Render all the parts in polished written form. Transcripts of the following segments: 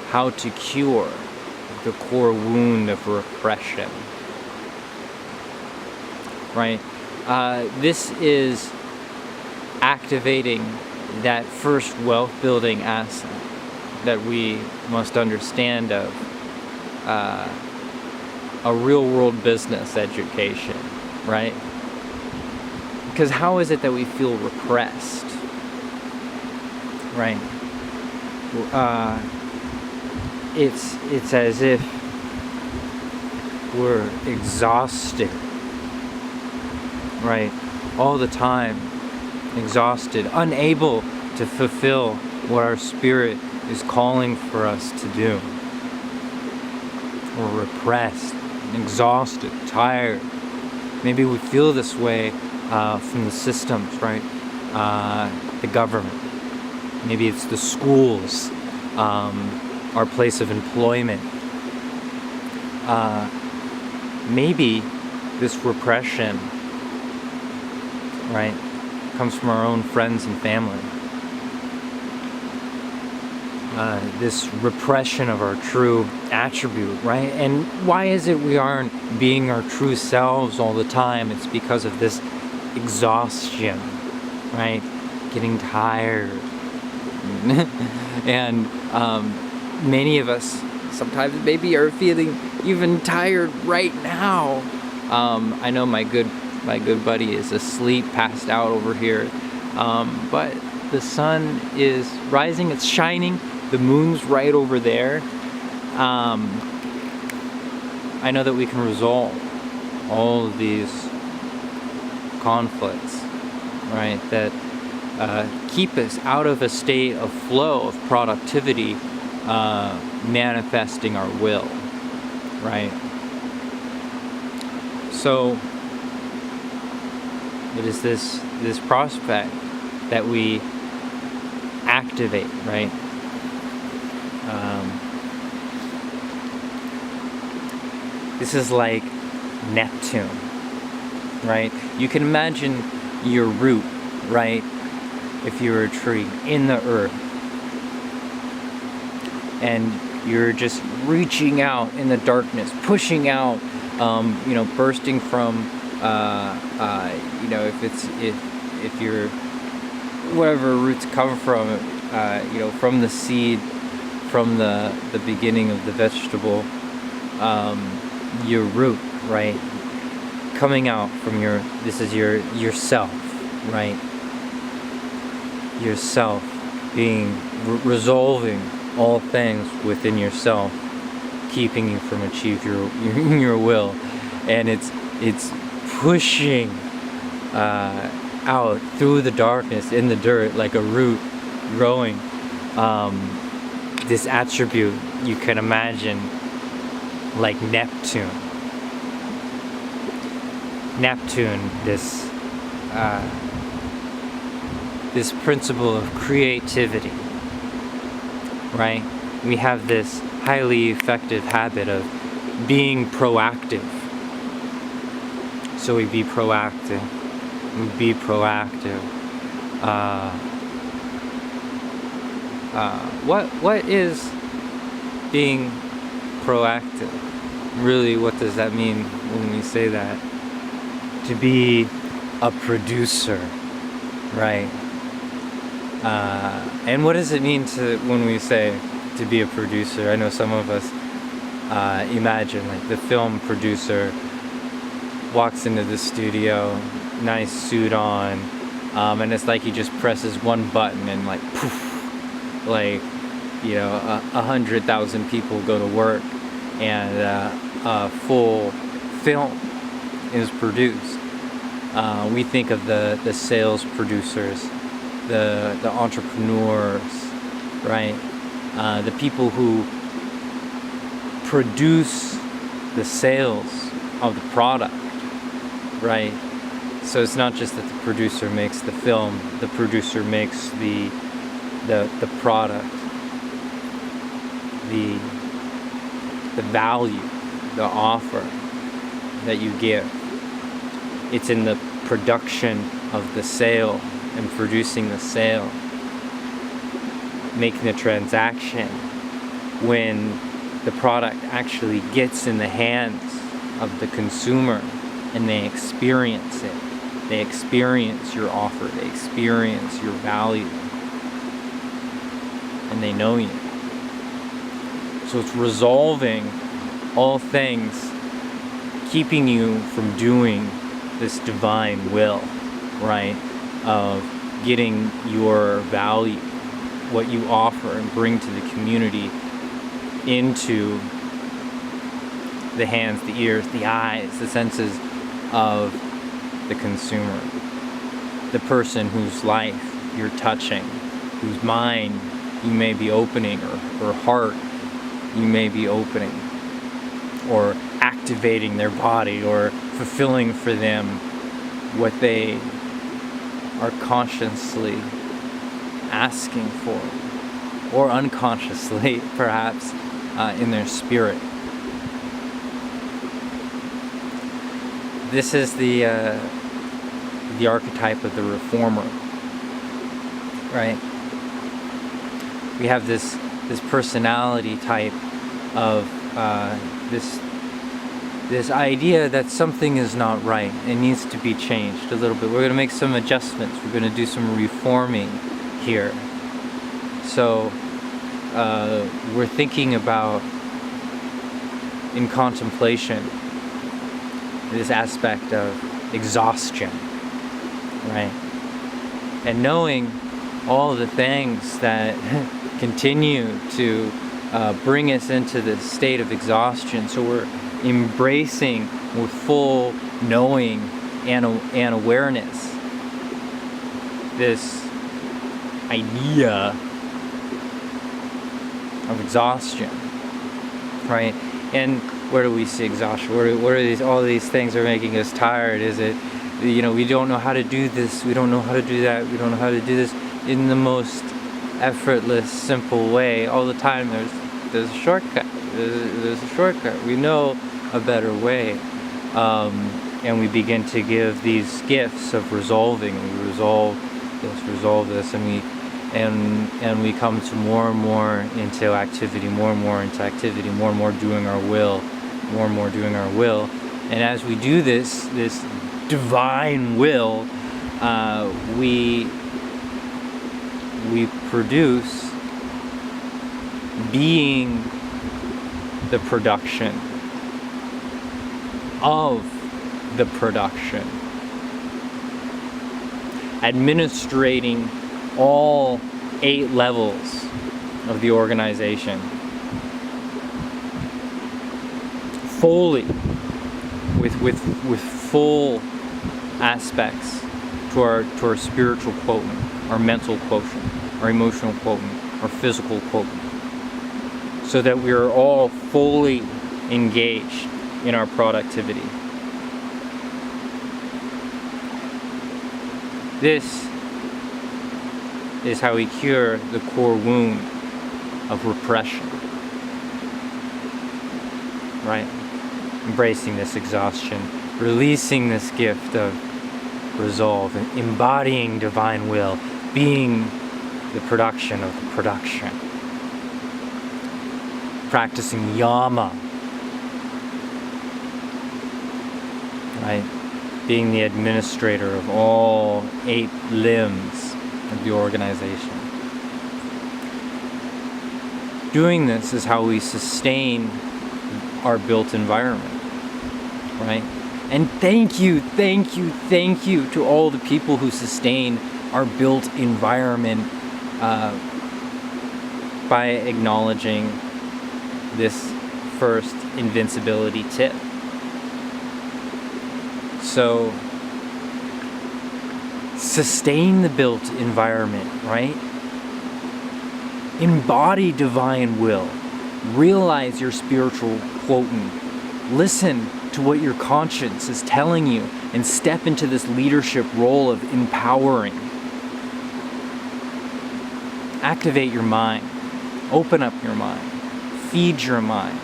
how to cure the core wound of repression, right? This is activating that first wealth-building asset that we must understand of a real-world business education, right? Because how is it that we feel repressed, right? It's as if we're exhausted, right? All the time, exhausted, unable to fulfill what our spirit is calling for us to do. We're repressed, exhausted, tired. Maybe we feel this way from the systems, right? The government. Maybe it's the schools, our place of employment. Maybe this repression, right, comes from our own friends and family. This repression of our true attribute, right? And why is it we aren't being our true selves all the time? It's because of this exhaustion, right? Getting tired. And many of us sometimes maybe are feeling even tired right now. I know my good buddy is asleep, passed out over here. But the sun is rising, it's shining. The moon's right over there. I know that we can resolve all of these conflicts, right? That keep us out of a state of flow, of productivity, manifesting our will, right? So it is this prospect that we activate, right? This is like Neptune, right? You can imagine your root, right? If you're a tree in the earth, and you're just reaching out in the darkness, pushing out, bursting from, if you're whatever roots come from, from the seed, from the beginning of the vegetable, your root, right? Coming out from this is yourself, right? Yourself being, resolving all things within yourself, keeping you from achieving your will. And it's pushing out through the darkness in the dirt like a root growing. This attribute you can imagine like Neptune. Neptune, this principle of creativity, right? We have this highly effective habit of being proactive. So we be proactive. What is being proactive? Really, what does that mean when we say that? To be a producer, right? And what does it mean when we say to be a producer? I know some of us imagine like the film producer walks into the studio, nice suit on, and it's like he just presses one button and like poof, like 100,000 people go to work and a full film is produced. We think of the sales producers, the entrepreneurs, right? The people who produce the sales of the product, right? So it's not just that the producer makes the film, the producer makes the product, the value, the offer that you give. It's in the production of the sale and producing the sale, making the transaction, when the product actually gets in the hands of the consumer and they experience it. They experience your offer, they experience your value, and they know you. So it's resolving all things keeping you from doing this divine will, right? Of getting your value, what you offer and bring to the community, into the hands, the ears, the eyes, the senses of the consumer. The person whose life you're touching, whose mind you may be opening, or heart you may be opening, or activating their body, or fulfilling for them what they are consciously asking for, or unconsciously perhaps in their spirit. This is the archetype of the reformer, right? We have this personality type of this idea that something is not right and needs to be changed a little bit. We're going to make some adjustments. We're going to do some reforming here. So we're thinking about, in contemplation, this aspect of exhaustion, right? And knowing all the things that continue to bring us into this state of exhaustion. So we're embracing with full knowing and awareness this idea of exhaustion, right? And where do we see exhaustion? What are these? All these things are making us tired. Is it, we don't know how to do this. We don't know how to do that. We don't know how to do this in the most effortless, simple way. All the time, there's a shortcut. There's a shortcut. We know a better way, and we begin to give these gifts of resolving. We resolve this, and we come to more and more into activity, more and more into activity, more and more doing our will, more and more doing our will. And as we do this divine will, we produce being the production of the production, administrating all 8 levels of the organization fully, with full aspects to our spiritual quotient, our mental quotient, our emotional quotient, our physical quotient, so that we are all fully engaged in our productivity. This is how we cure the core wound of repression, right? Embracing this exhaustion, releasing this gift of resolve, and embodying divine will, being the production of the production. Practicing yama, right? Being the administrator of all 8 limbs of the organization. Doing this is how we sustain our built environment, right? And thank you to all the people who sustain our built environment by acknowledging this first invincibility tip. So sustain the built environment, right? Embody divine will. Realize your spiritual quotient. Listen to what your conscience is telling you and step into this leadership role of empowering. Activate your mind. Open up your mind. Feed your mind.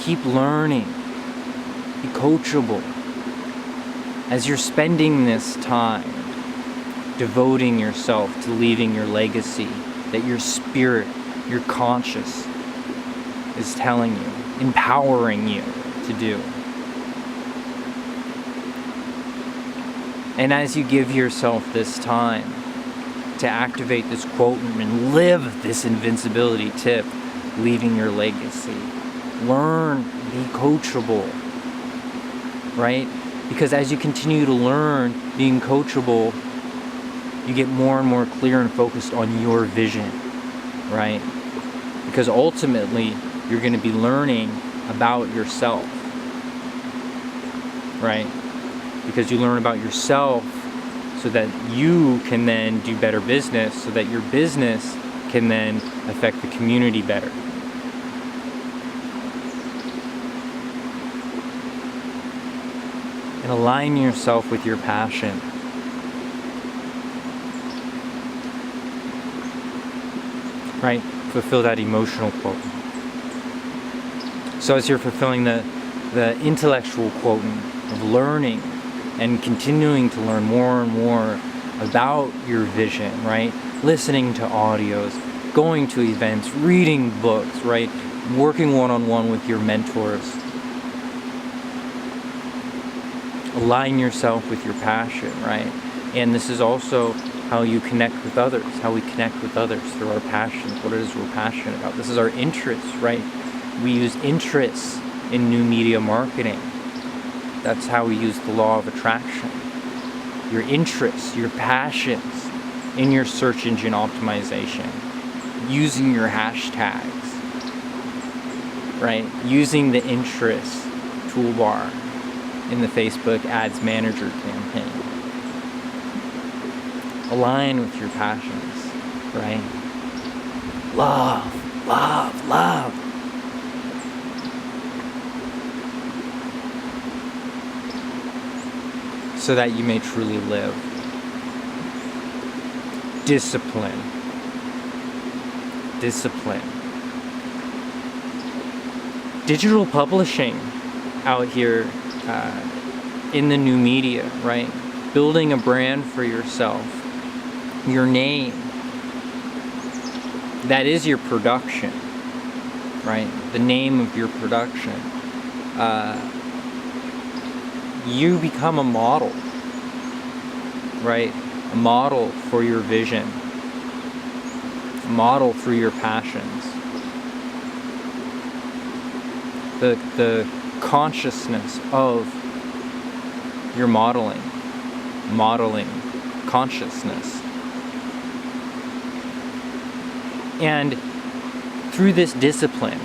Keep learning. Be coachable. As you're spending this time devoting yourself to leaving your legacy, that your spirit, your conscious, is telling you, empowering you to do. And as you give yourself this time to activate this quotient and live this invincibility tip, leaving your legacy, learn, be coachable, right? Because as you continue to learn, being coachable, you get more and more clear and focused on your vision, right? Because ultimately, you're going to be learning about yourself, right? Because you learn about yourself so that you can then do better business, so that your business can then affect the community better. And align yourself with your passion. Right? Fulfill that emotional quotient. So as you're fulfilling the intellectual quotient of learning and continuing to learn more and more about your vision, right? Listening to audios, going to events, reading books, right? Working one-on-one with your mentors. Align yourself with your passion, right? And this is also how you connect with others, how we connect with others through our passions, what it is we're passionate about. This is our interests, right? We use interests in new media marketing. That's how we use the law of attraction. Your interests, your passions in your search engine optimization, using your hashtags, right? Using the interest toolbar in the Facebook Ads Manager campaign. Align with your passions, right? Love, love, love. So that you may truly live. Discipline. Discipline. Digital publishing out here in the new media, right? Building a brand for yourself. Your name. That is your production, right? The name of your production. You become a model, right? A model for your vision. A model through your passions. The consciousness of your modeling consciousness. And through this discipline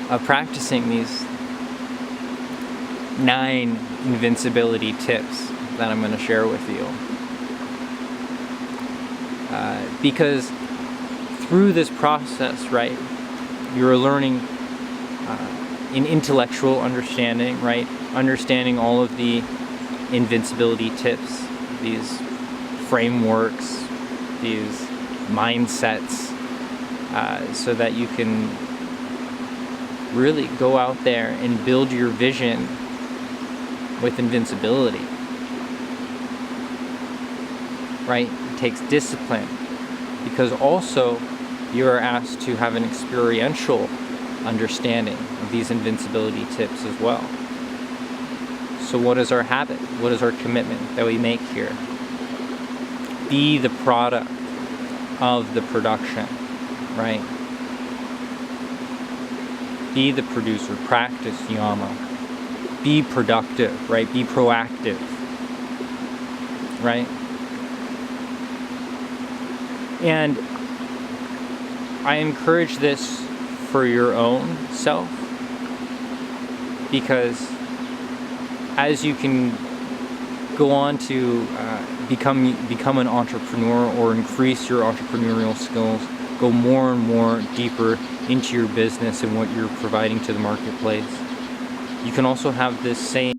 of practicing these 9 invincibility tips that I'm going to share with you. Because through this process, right, you're learning in intellectual understanding, right? Understanding all of the invincibility tips, these frameworks, these mindsets, so that you can really go out there and build your vision with invincibility, right? It takes discipline, because also you are asked to have an experiential understanding of these invincibility tips as well. So what is our habit? What is our commitment that we make here? Be the product of the production, right? Be the producer. Practice yama. Be productive, right? Be proactive, right? And I encourage this for your own self, because as you can go on to become an entrepreneur or increase your entrepreneurial skills, go more and more deeper into your business and what you're providing to the marketplace, you can also have this same